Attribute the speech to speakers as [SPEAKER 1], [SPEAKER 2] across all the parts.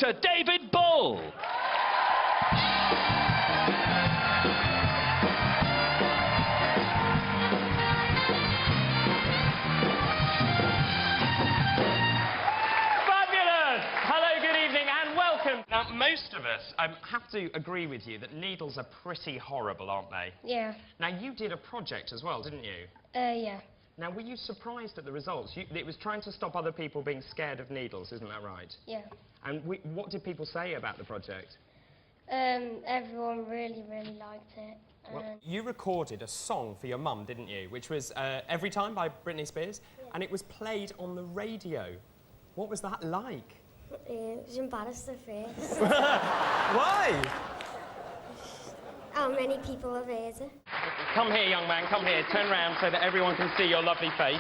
[SPEAKER 1] Dr. David Bull. Now, most of us have to agree with you that needles are pretty horrible, aren't they?
[SPEAKER 2] Yeah.
[SPEAKER 1] Now, you did a project as well, didn't you?
[SPEAKER 2] Yeah.
[SPEAKER 1] Now, were you surprised at the results? It was trying to stop other people being scared of needles, isn't that right?
[SPEAKER 2] Yeah.
[SPEAKER 1] And what did people say about the project?
[SPEAKER 2] Everyone really liked it.
[SPEAKER 3] Well, you recorded a song for your mum, didn't you? Which was Every Time by Britney Spears, and it was played on the radio. What was that like?
[SPEAKER 2] It was embarrassed at first.
[SPEAKER 3] Why?
[SPEAKER 2] How many people have heard it?
[SPEAKER 1] Come here, young man, come here. Turn round so that everyone can see your lovely face.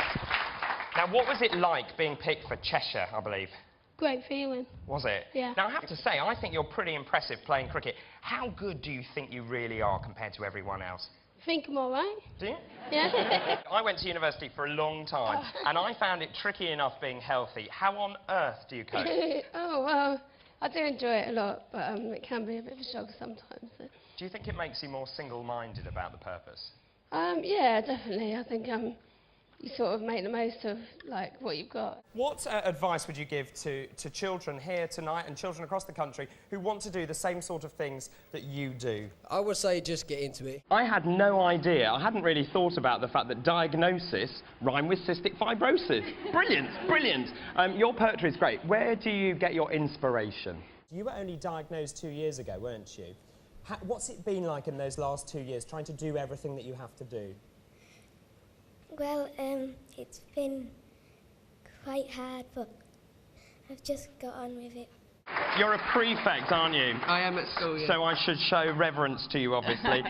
[SPEAKER 1] Now, what was it like being picked for Cheshire, I believe?
[SPEAKER 4] Great feeling.
[SPEAKER 1] Was it?
[SPEAKER 4] Yeah.
[SPEAKER 1] Now, I have to say, I think you're pretty impressive playing cricket. How good do you think you really are compared to everyone else?
[SPEAKER 4] I think I'm all right.
[SPEAKER 1] Do you?
[SPEAKER 4] Yeah.
[SPEAKER 1] I went to university for a long time, and I found it tricky enough being healthy. How on earth do you cope?
[SPEAKER 4] Oh, well, I do enjoy it a lot, but it can be a bit of a struggle sometimes. So.
[SPEAKER 1] Do you think it makes you more single-minded about the purpose?
[SPEAKER 4] Yeah, definitely. I think you sort of make the most of, like, what you've got.
[SPEAKER 3] What advice would you give to children here tonight and children across the country who want to do the same sort of things that you do?
[SPEAKER 5] I would say just get into it.
[SPEAKER 1] I had no idea. I hadn't really thought about the fact that diagnosis rhymed with cystic fibrosis. Brilliant, brilliant. Your poetry is great. Where do you get your inspiration?
[SPEAKER 3] You were only diagnosed 2 years ago, weren't you? What's it been like in those last 2 years, trying to do everything that you have to do?
[SPEAKER 2] Well, it's been quite hard, but I've just got on with it.
[SPEAKER 1] You're a prefect, aren't you?
[SPEAKER 5] I am at school, yeah.
[SPEAKER 1] So I should show reverence to you, obviously.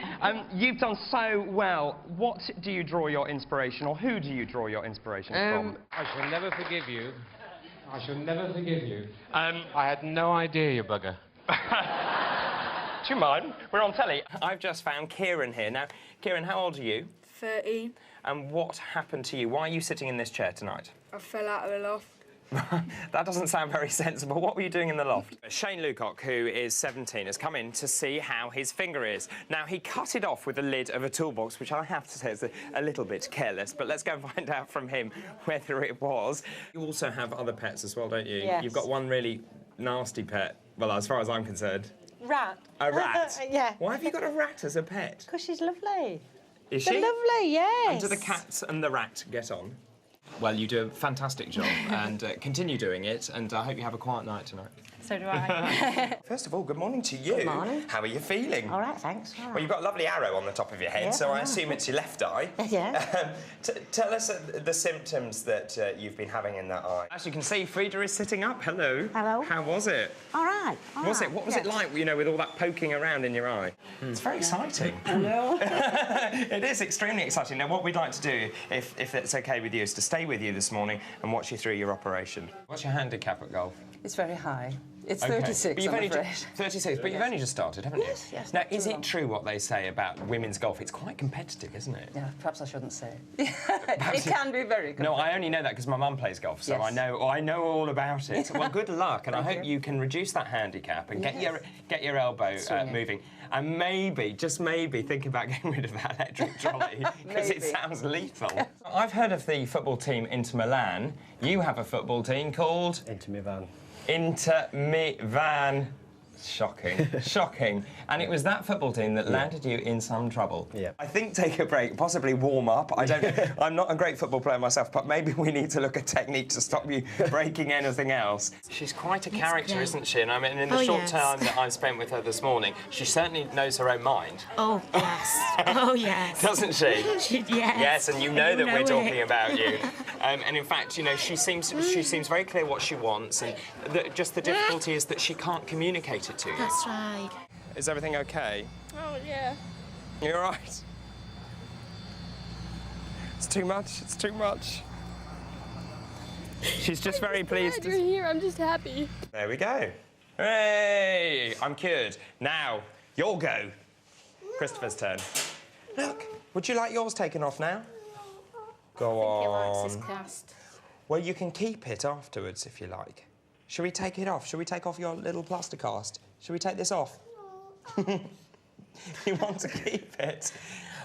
[SPEAKER 1] You've done so well. What do you draw your inspiration, or who do you draw your inspiration from?
[SPEAKER 6] I shall never forgive you. I shall never forgive you. I had no idea, you bugger.
[SPEAKER 1] Do you mind? We're on telly. I've just found Kieran here. Now, Kieran, how old are you?
[SPEAKER 7] 13.
[SPEAKER 1] And what happened to you? Why are you sitting in this chair tonight?
[SPEAKER 7] I fell out of the loft.
[SPEAKER 1] That doesn't sound very sensible. What were you doing in the loft? Shane Lucock, who is 17, has come in to see how his finger is. Now, he cut it off with the lid of a toolbox, which I have to say is a little bit careless, but let's go and find out from him whether it was. You also have other pets as well, don't you?
[SPEAKER 8] Yes.
[SPEAKER 1] You've got one really nasty pet, well, as far as I'm concerned.
[SPEAKER 8] Rat.
[SPEAKER 1] A rat?
[SPEAKER 8] Yeah.
[SPEAKER 1] Why have you got a rat as a pet?
[SPEAKER 8] Because she's lovely.
[SPEAKER 1] Is
[SPEAKER 8] They're
[SPEAKER 1] she?
[SPEAKER 8] lovely, yes.
[SPEAKER 1] And do the cats and the rat get on? Well, you do a fantastic job, and continue doing it, and I hope you have a quiet night tonight.
[SPEAKER 8] So do I.
[SPEAKER 1] First of all, good morning to you.
[SPEAKER 8] Good morning.
[SPEAKER 1] How are you feeling?
[SPEAKER 8] All right, thanks. All right.
[SPEAKER 1] Well, you've got a lovely arrow on the top of your head,
[SPEAKER 8] Yeah,
[SPEAKER 1] so I
[SPEAKER 8] yeah.
[SPEAKER 1] assume it's your left eye.
[SPEAKER 8] Yeah.
[SPEAKER 1] Tell us the symptoms that you've been having in that eye. As you can see, Frida is sitting up. Hello.
[SPEAKER 8] Hello.
[SPEAKER 1] How was it?
[SPEAKER 8] All right.
[SPEAKER 1] What was it like, you know, with all that poking around in your eye? It's very exciting.
[SPEAKER 8] Hello.
[SPEAKER 1] It is extremely exciting. Now, what we'd like to do, if it's OK with you, is to stay with you this morning and watch you through your operation. What's your handicap at golf?
[SPEAKER 8] It's very high. It's
[SPEAKER 1] Okay.
[SPEAKER 8] 36,
[SPEAKER 1] But you've
[SPEAKER 8] I'm
[SPEAKER 1] only
[SPEAKER 8] afraid.
[SPEAKER 1] 36, but you've only just started, haven't you?
[SPEAKER 8] Yes, yes,
[SPEAKER 1] Now,
[SPEAKER 8] not too
[SPEAKER 1] is it
[SPEAKER 8] long.
[SPEAKER 1] true what they say about women's golf? It's quite competitive, isn't it?
[SPEAKER 8] Yeah, perhaps I shouldn't say. It can be very good.
[SPEAKER 1] No, I only know that because my mum plays golf, so
[SPEAKER 8] Yes.
[SPEAKER 1] I know all about it. Well, good luck, and I
[SPEAKER 8] Thank
[SPEAKER 1] hope
[SPEAKER 8] you.
[SPEAKER 1] you can reduce that handicap and
[SPEAKER 8] Yes.
[SPEAKER 1] get your elbow
[SPEAKER 8] Swinging.
[SPEAKER 1] moving, and maybe, just maybe, think about getting rid of that electric trolley because it
[SPEAKER 8] Maybe.
[SPEAKER 1] sounds lethal. I've heard of the football team Inter Milan. You have a football team called
[SPEAKER 5] Inter Milan.
[SPEAKER 1] Inter Milan. Shocking, shocking. And it was that football team that landed you in some trouble.
[SPEAKER 5] Yeah.
[SPEAKER 1] I think take a break, possibly warm up. I'm not a great football player myself, but maybe we need to look at technique to stop you breaking anything else. She's quite a character,
[SPEAKER 9] great.
[SPEAKER 1] isn't she? And I mean, in the
[SPEAKER 9] Oh,
[SPEAKER 1] short
[SPEAKER 9] yes.
[SPEAKER 1] time that I've spent with her this morning, she certainly knows her own mind.
[SPEAKER 9] Oh, yes. Oh, yes.
[SPEAKER 1] Doesn't she?
[SPEAKER 9] Yes.
[SPEAKER 1] Yes, and you know that we're
[SPEAKER 9] it.
[SPEAKER 1] talking about you. And in fact, you know, she seems very clear what she wants, and just the difficulty is that she can't communicate it to you.
[SPEAKER 9] That's right.
[SPEAKER 1] Is everything okay?
[SPEAKER 4] Oh, yeah.
[SPEAKER 1] You all right? It's too much. It's too much. She's just very pleased.
[SPEAKER 4] Glad you're here. I'm just happy.
[SPEAKER 1] There we go. Hey, I'm cured. Now, your go. Christopher's turn. Look, would you like yours taken off now? Go on.
[SPEAKER 9] Cast.
[SPEAKER 1] Well, you can keep it afterwards if you like. Should we take it off? Should we take off your little plaster cast? Should we take this off? You want to keep it?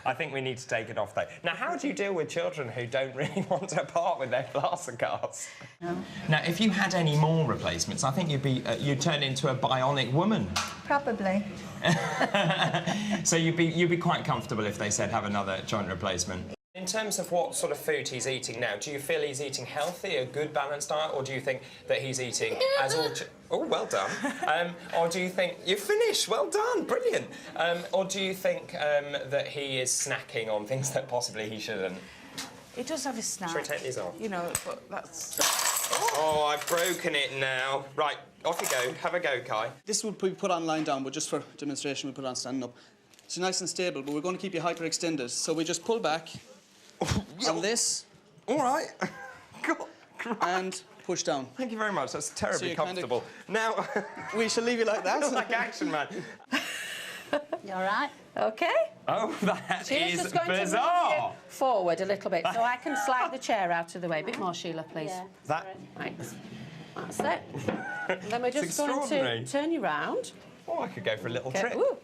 [SPEAKER 1] I think we need to take it off, though. Now, how do you deal with children who don't really want to part with their plaster casts? No. Now, if you had any more replacements, I think you'd turn into a bionic woman.
[SPEAKER 10] Probably.
[SPEAKER 1] So you'd be quite comfortable if they said have another joint replacement. In terms of what sort of food he's eating now, do you feel he's eating healthy, a good balanced diet, or do you think that he's eating as all... Oh, well done. Or do you think... You're finished, well done, brilliant. Or do you think that he is snacking on things that possibly he shouldn't?
[SPEAKER 10] He does have his snack.
[SPEAKER 1] Should we take these off?
[SPEAKER 10] You know, but that's...
[SPEAKER 1] Oh, I've broken it now. Right, off you go. Have a go, Kai.
[SPEAKER 11] This would be put on lying down, but just for demonstration we put it on standing up. It's nice and stable, but we're going to keep you hyperextended. So we just pull back on this.
[SPEAKER 1] All right.
[SPEAKER 11] And push down.
[SPEAKER 1] Thank you very much. That's terribly comfortable. Now...
[SPEAKER 11] we shall leave you like that.
[SPEAKER 1] Like Action Man.
[SPEAKER 8] You all right? OK.
[SPEAKER 1] Oh, that
[SPEAKER 8] Sheila's
[SPEAKER 1] is
[SPEAKER 8] just going
[SPEAKER 1] bizarre.
[SPEAKER 8] to move you forward a little bit, so I can slide the chair out of the way. A bit more, Sheila, please.
[SPEAKER 2] Yeah.
[SPEAKER 1] That...
[SPEAKER 8] Thanks. That's it. And then we're just going to turn you round.
[SPEAKER 1] Oh, I could go for a little
[SPEAKER 8] Okay.
[SPEAKER 1] trip.
[SPEAKER 8] Ooh.